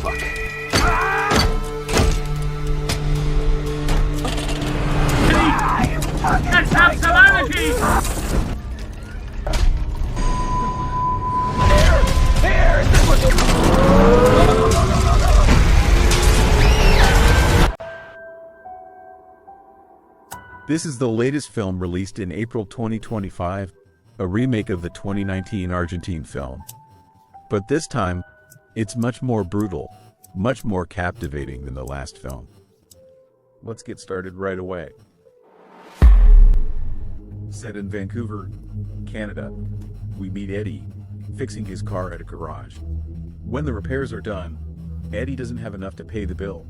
Fuck. Let's have some energy! Here! This is the latest film released in April 2025, a remake of the 2019 Argentine film. But this time, it's much more brutal, much more captivating than the last film. Let's get started right away. Set in Vancouver, Canada, we meet Eddie, fixing his car at a garage. When the repairs are done, Eddie doesn't have enough to pay the bill.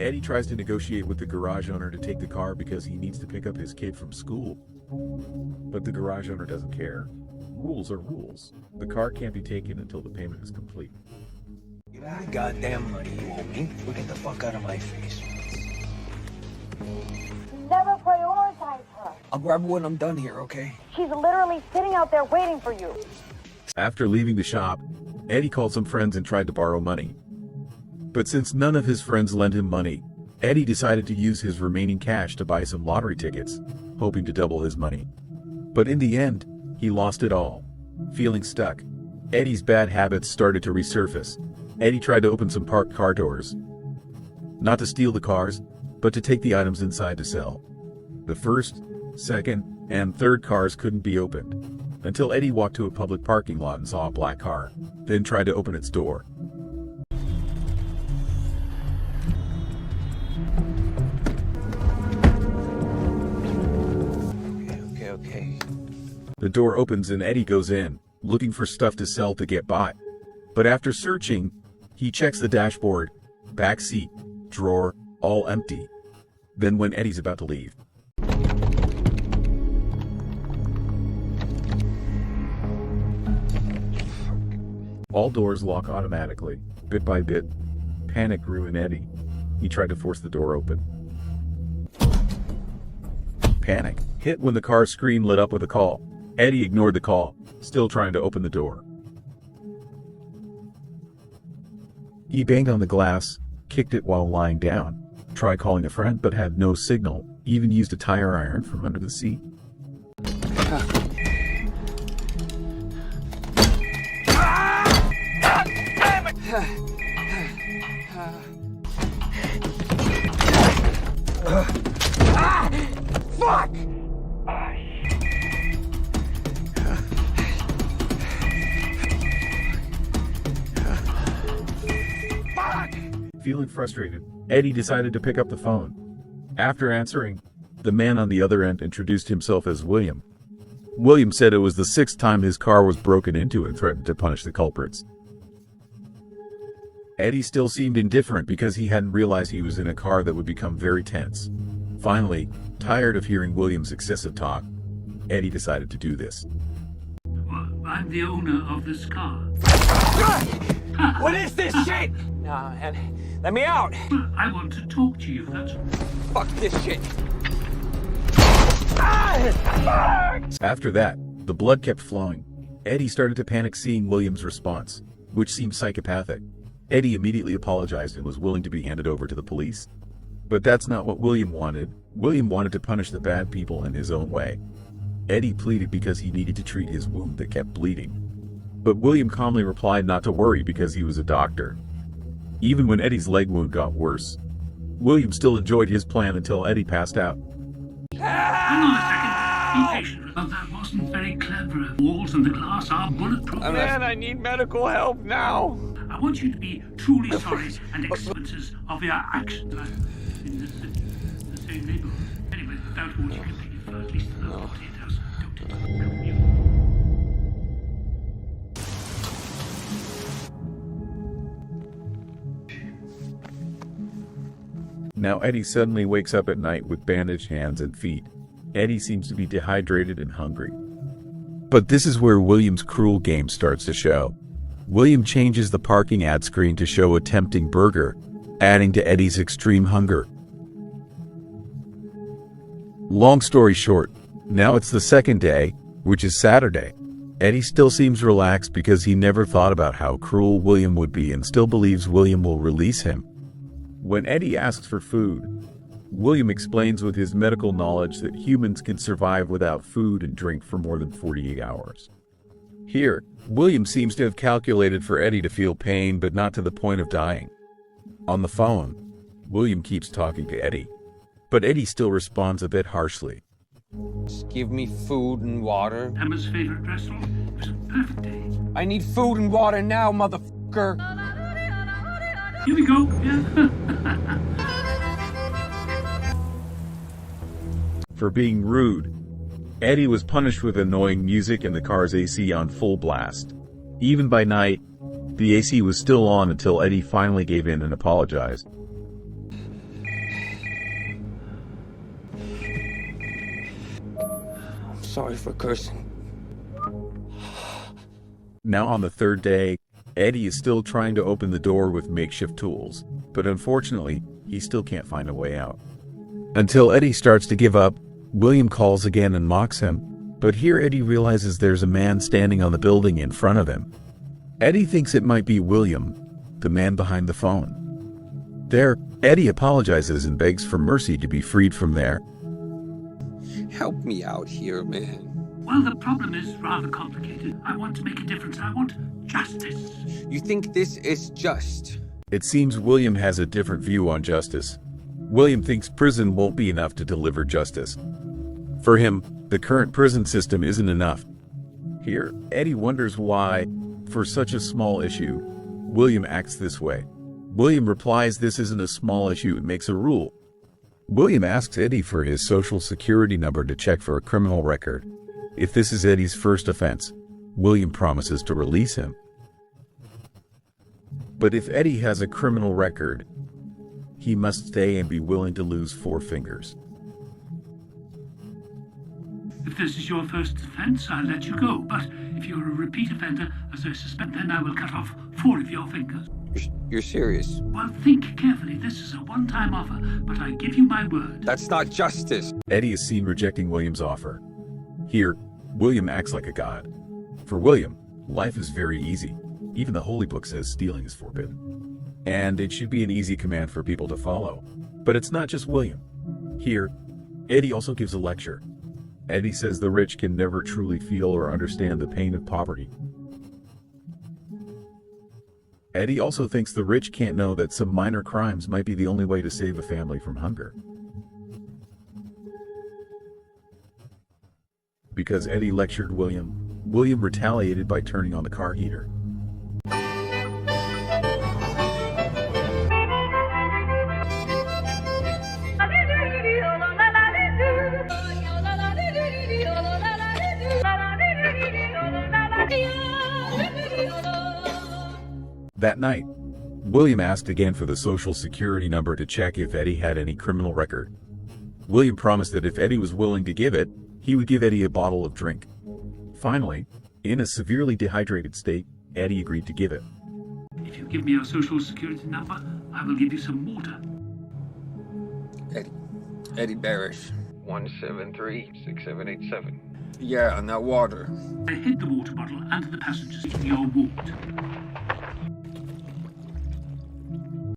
Eddie tries to negotiate with the garage owner to take the car because he needs to pick up his kid from school. But the garage owner doesn't care. Rules are rules. The car can't be taken until the payment is complete. Give me the goddamn money you owe me, or get the fuck out of my face. Never prioritize her. I'll grab her when I'm done here, okay? She's literally sitting out there waiting for you. After leaving the shop, Eddie called some friends and tried to borrow money. But since none of his friends lent him money, Eddie decided to use his remaining cash to buy some lottery tickets, hoping to double his money. But in the end, he lost it all. Feeling stuck, Eddie's bad habits started to resurface. Eddie tried to open some parked car doors. Not to steal the cars, but to take the items inside to sell. The first, second, and third cars couldn't be opened, until Eddie walked to a public parking lot and saw a black car, then tried to open its door. Okay. The door opens and Eddie goes in, looking for stuff to sell to get by. But after searching, he checks the dashboard, back seat, drawer, all empty. Then when Eddie's about to leave, all doors lock automatically. Bit by bit, panic grew in Eddie. He tried to force the door open. Panic hit when the car's screen lit up with a call. Eddie ignored the call, still trying to open the door. He banged on the glass, kicked it while lying down, tried calling a friend but had no signal, even used a tire iron from under the seat. Fuck! Feeling frustrated, Eddie decided to pick up the phone. After answering, the man on the other end introduced himself as William. William said it was the 6th time his car was broken into and threatened to punish the culprits. Eddie still seemed indifferent because he hadn't realized he was in a car that would become very tense. Finally, tired of hearing William's excessive talk, Eddie decided to do this. Well, I'm the owner of this car. What is this shit? Nah, man. Let me out! Well, I want to talk to you, that's all. Fuck this shit. After that, the blood kept flowing. Eddie started to panic seeing William's response, which seemed psychopathic. Eddie immediately apologized and was willing to be handed over to the police. But that's not what William wanted. William wanted to punish the bad people in his own way. Eddie pleaded because he needed to treat his wound that kept bleeding. But William calmly replied not to worry because he was a doctor. Even when Eddie's leg wound got worse, William still enjoyed his plan until Eddie passed out. Hang on a second. Be patient. Well, that wasn't very clever. The walls and the glass are bulletproof. Man, I need medical help now. I want you to be truly sorry and consequences of your actions. In the same neighborhood. Anyway, without what you can take it first, at least the local potatoes. Don't you? Now Eddie suddenly wakes up at night with bandaged hands and feet. Eddie seems to be dehydrated and hungry. But this is where William's cruel game starts to show. William changes the parking ad screen to show a tempting burger, adding to Eddie's extreme hunger. Long story short, now it's the second day, which is Saturday. Eddie still seems relaxed because he never thought about how cruel William would be and still believes William will release him. When Eddie asks for food, William explains with his medical knowledge that humans can survive without food and drink for more than 48 hours. Here, William seems to have calculated for Eddie to feel pain but not to the point of dying. On the phone, William keeps talking to Eddie, but Eddie still responds a bit harshly. Just give me food and water. Emma's favorite restaurant. It was a perfect day. I need food and water now, motherfucker. Here we go. Yeah. For being rude, Eddie was punished with annoying music and the car's AC on full blast. Even by night, the AC was still on until Eddie finally gave in and apologized. Sorry for cursing. Now on the third day, Eddie is still trying to open the door with makeshift tools, but unfortunately, he still can't find a way out. Until Eddie starts to give up, William calls again and mocks him, but here Eddie realizes there's a man standing on the building in front of him. Eddie thinks it might be William, the man behind the phone. There, Eddie apologizes and begs for mercy to be freed from there. Help me out here, man. Well, the problem is rather complicated. I want to make a difference. I want justice. You think this is just? It seems William has a different view on justice. William thinks prison won't be enough to deliver justice. For him, the current prison system isn't enough. Here, Eddie wonders why, for such a small issue, William acts this way. William replies this isn't a small issue and makes a rule. William asks Eddie for his social security number to check for a criminal record. If this is Eddie's first offense, William promises to release him. But if Eddie has a criminal record, he must stay and be willing to lose 4 fingers. If this is your first offence, I'll let you go. But if you're a repeat offender, as I suspect, then I will cut off 4 of your fingers. You're serious? Well, think carefully. This is a one-time offer, but I give you my word. That's not justice. Eddie is seen rejecting William's offer. Here, William acts like a god. For William, life is very easy. Even the Holy Book says stealing is forbidden. And it should be an easy command for people to follow. But it's not just William. Here, Eddie also gives a lecture. Eddie says the rich can never truly feel or understand the pain of poverty. Eddie also thinks the rich can't know that some minor crimes might be the only way to save a family from hunger. Because Eddie lectured William, William retaliated by turning on the car heater. That night, William asked again for the social security number to check if Eddie had any criminal record. William promised that if Eddie was willing to give it, he would give Eddie a bottle of drink. Finally, in a severely dehydrated state, Eddie agreed to give it. If you give me your social security number, I will give you some water. Eddie Barish. 173-6787. Yeah, and that water. I hid the water bottle under the passenger seat in your ward.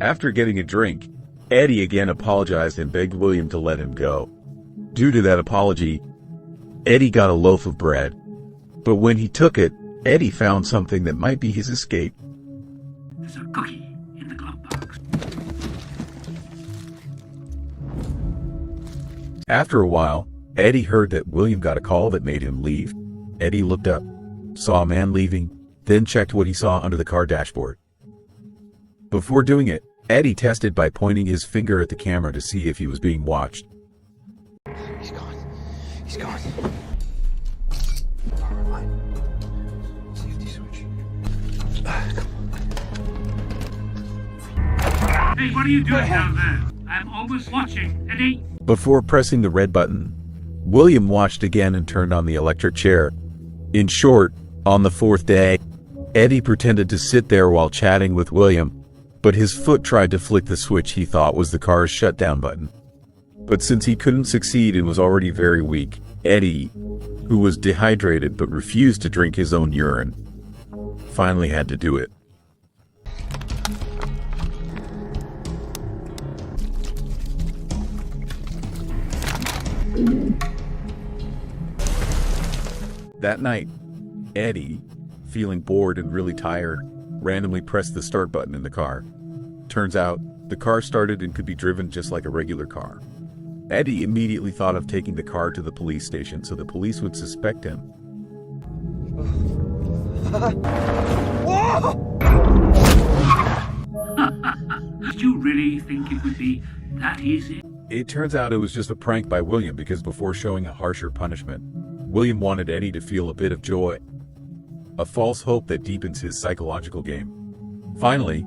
After getting a drink, Eddie again apologized and begged William to let him go. Due to that apology, Eddie got a loaf of bread. But when he took it, Eddie found something that might be his escape. There's a cookie in the glove box. After a while, Eddie heard that William got a call that made him leave. Eddie looked up, saw a man leaving, then checked what he saw under the car dashboard. Before doing it, Eddie tested by pointing his finger at the camera to see if he was being watched. He's gone. He's gone. Power line. Safety switch. Come on. Hey, what are you doing down there? I'm always watching, Eddie. Before pressing the red button, William watched again and turned on the electric chair. In short, on the 4th day, Eddie pretended to sit there while chatting with William, but his foot tried to flick the switch he thought was the car's shutdown button. But since he couldn't succeed and was already very weak, Eddie, who was dehydrated but refused to drink his own urine, finally had to do it. That night, Eddie, feeling bored and really tired, randomly pressed the start button in the car. Turns out, the car started and could be driven just like a regular car. Eddie immediately thought of taking the car to the police station so the police would suspect him. Did you really think it would be that easy? It turns out it was just a prank by William because before showing a harsher punishment, William wanted Eddie to feel a bit of joy. A false hope that deepens his psychological game. Finally,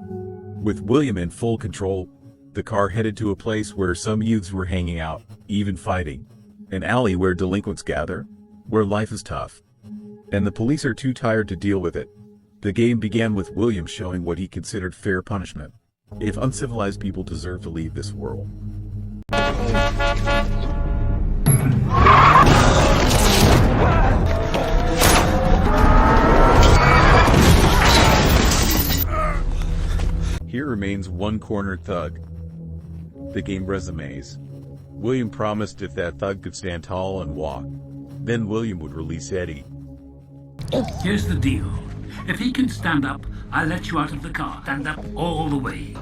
with William in full control, the car headed to a place where some youths were hanging out, even fighting. An alley where delinquents gather, where life is tough. And the police are too tired to deal with it. The game began with William showing what he considered fair punishment. If uncivilized people deserve to leave this world. Here remains one cornered thug. The game resumes. William promised if that thug could stand tall and walk, then William would release Eddie. Here's the deal. If he can stand up, I'll let you out of the car. Stand up all the way.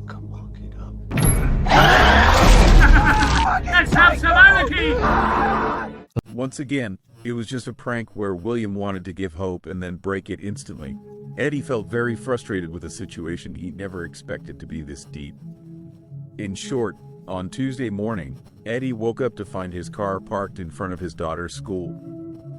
Come on, get up. Let's have some anarchy! Once again, it was just a prank where William wanted to give hope and then break it instantly. Eddie felt very frustrated with a situation he never expected to be this deep. In short, on Tuesday morning, Eddie woke up to find his car parked in front of his daughter's school.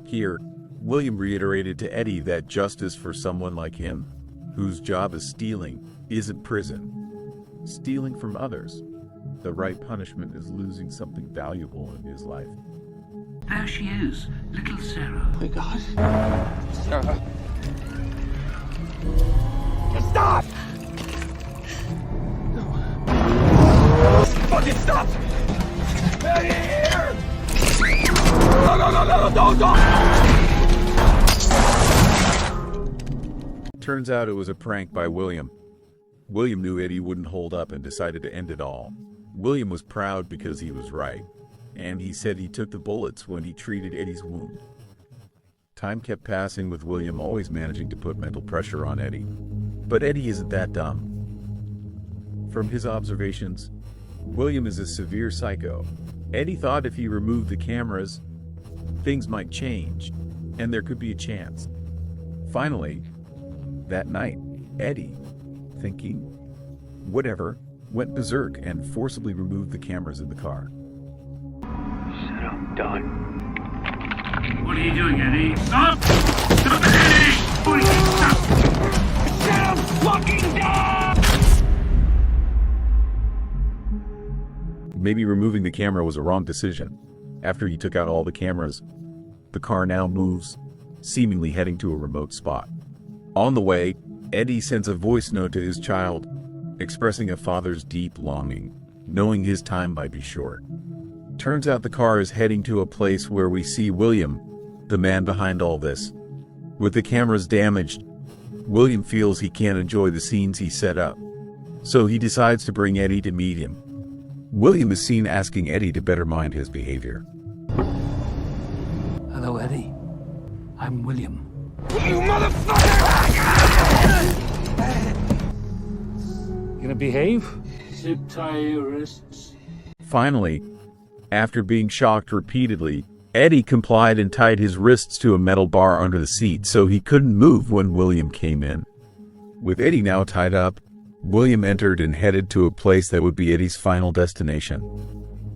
Here, William reiterated to Eddie that justice for someone like him, whose job is stealing, isn't prison. Stealing from others. The right punishment is losing something valuable in his life. There she is, little Sarah. Oh my God. Sarah. Stop! No. Fucking stop! Here! No! Turns out it was a prank by William. William knew Eddie wouldn't hold up and decided to end it all. William was proud because he was right, and he said he took the bullets when he treated Eddie's wound. Time kept passing with William always managing to put mental pressure on Eddie. But Eddie isn't that dumb. From his observations, William is a severe psycho. Eddie thought if he removed the cameras, things might change, and there could be a chance. Finally, that night, Eddie, thinking, whatever, went berserk and forcibly removed the cameras in the car. Shut up, done. What are you doing, Eddie? Stop! Stop it, Eddie! Holy stop! Shut up, fucking done! Maybe removing the camera was a wrong decision. After he took out all the cameras, the car now moves, seemingly heading to a remote spot. On the way, Eddie sends a voice note to his child, expressing a father's deep longing, knowing his time might be short. Turns out the car is heading to a place where we see William, the man behind all this. With the cameras damaged, William feels he can't enjoy the scenes he set up, so he decides to bring Eddie to meet him. William is seen asking Eddie to better mind his behavior. Hello, Eddie. I'm William. You motherfucker! You gonna behave? Zip tie your wrists. Finally, after being shocked repeatedly, Eddie complied and tied his wrists to a metal bar under the seat so he couldn't move when William came in. With Eddie now tied up, William entered and headed to a place that would be Eddie's final destination.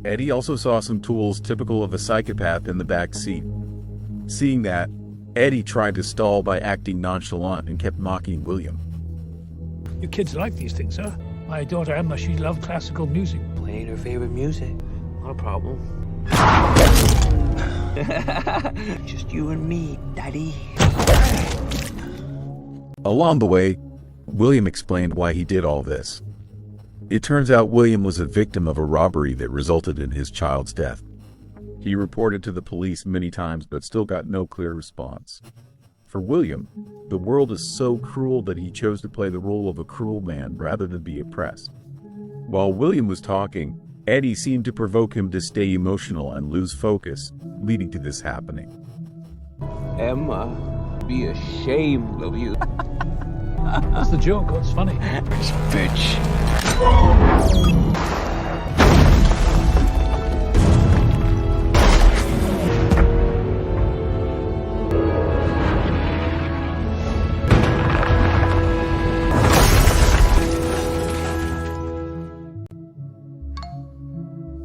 Eddie also saw some tools typical of a psychopath in the back seat. Seeing that, Eddie tried to stall by acting nonchalant and kept mocking William. You kids like these things, huh? My daughter Emma, she loved classical music. Playing her favorite music. Not a problem. Just you and me, Daddy. Along the way, William explained why he did all this. It turns out William was a victim of a robbery that resulted in his child's death. He reported to the police many times but still got no clear response. For William, the world is so cruel that he chose to play the role of a cruel man rather than be oppressed. While William was talking, Eddie seemed to provoke him to stay emotional and lose focus, leading to this happening. Emma, be ashamed of you. That's the joke. That's funny. Bitch.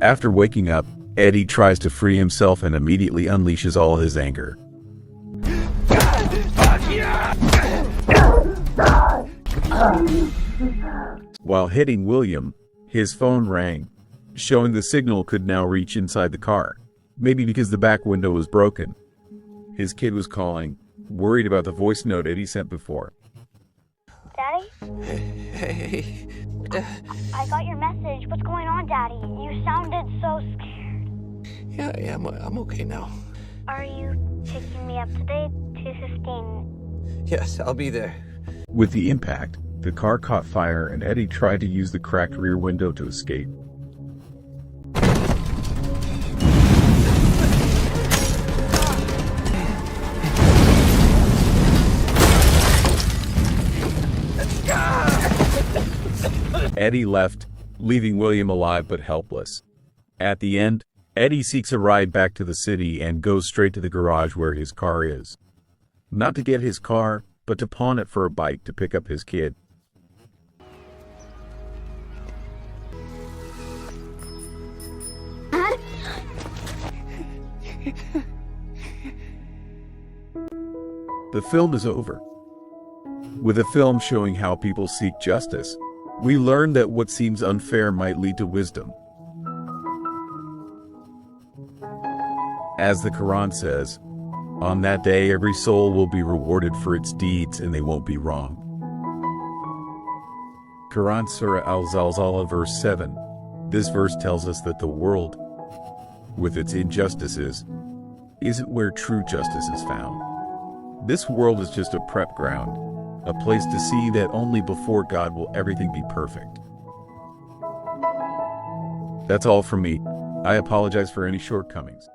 After waking up, Eddie tries to free himself and immediately unleashes all his anger. While hitting William, his phone rang, showing the signal could now reach inside the car, maybe because the back window was broken. His kid was calling, worried about the voice note Eddie sent before. Daddy? Hey. I got your message. What's going on, Daddy? You sounded so scared. Yeah, I'm okay now. Are you picking me up today? 2:15. Yes, I'll be there. With the impact, the car caught fire and Eddie tried to use the cracked rear window to escape. Eddie left, leaving William alive but helpless. At the end, Eddie seeks a ride back to the city and goes straight to the garage where his car is. Not to get his car, but to pawn it for a bike to pick up his kid. The film is over. With a film showing how people seek justice, we learn that what seems unfair might lead to wisdom. As the Quran says, on that day every soul will be rewarded for its deeds and they won't be wrong. Quran Surah Al-Zalzala verse 7. This verse tells us that the world, with its injustices, isn't where true justice is found. This world is just a prep ground, a place to see that only before God will everything be perfect. That's all from me. I apologize for any shortcomings.